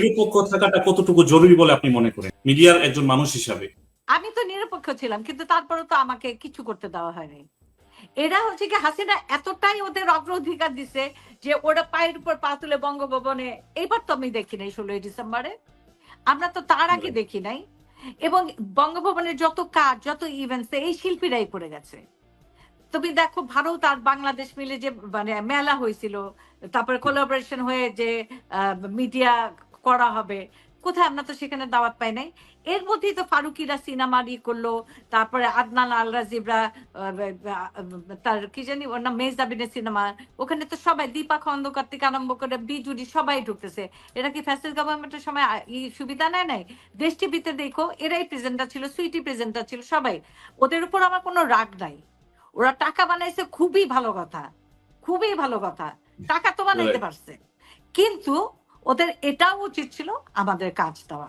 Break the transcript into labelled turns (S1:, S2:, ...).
S1: নিরপেক্ষ থাকাটা কতটুকু জরুরি বলে আপনি মনে করেন মিডিয়ার একজন মানুষ হিসাবে?
S2: আমি তো নিরপেক্ষ ছিলাম, কিন্তু তারপরে তো আমাকে কিছু করতে দেওয়া হয়নি। এরা হচ্ছে কি, হাসিনা এতটাই ওদের অগ্রাধিকার দিছে যে ওরা পায়ের উপর পা তুলে বঙ্গভবনে, এইবার তো আমি দেখি নাই 16ই ডিসেম্বরে, আমরা তো তার আগে দেখি নাই। এবং বঙ্গভবনের যত কাজ, যত ইভেন্টস, এই শিল্পীরাই করে গেছে। তুমি দেখো ভারত আর বাংলাদেশ মিলে যে মানে মেলা হয়েছিল, তারপরে কোলাবোরেশন হয়ে যে মিডিয়া করা হবে, কোথায়? আমরা তো সেখানে দাওয়াত পাই নাই। এর মধ্যেই তো ফারুকিরা সিনেমা করলো, তারপরে আদনান আল রাজীবরা তার কি জানি ওর নাম, মেহজাবিনের সিনেমা, ওখানে তো সবাই, দীপা খন্দকার থেকে আরম্ভ করে বিজুরি সবাই ঢুকতেছে। এরা কি ফ্যাসিস্ট গভর্নমেন্টের সময় এই সুবিধা নেয় নাই? দেশ টিভিতে দেখো, এরাই প্রেজেন্টার ছিল, সুইটি প্রেজেন্টার ছিল, সবাই। ওদের উপর আমার কোনো রাগ নাই। ওরা টাকা বানাইছে, খুবই ভালো কথা, খুবই ভালো কথা, টাকা তো বানাইতে পারছে, কিন্তু ওদের এটাও উচিত ছিল আমাদের কাজ দেওয়া।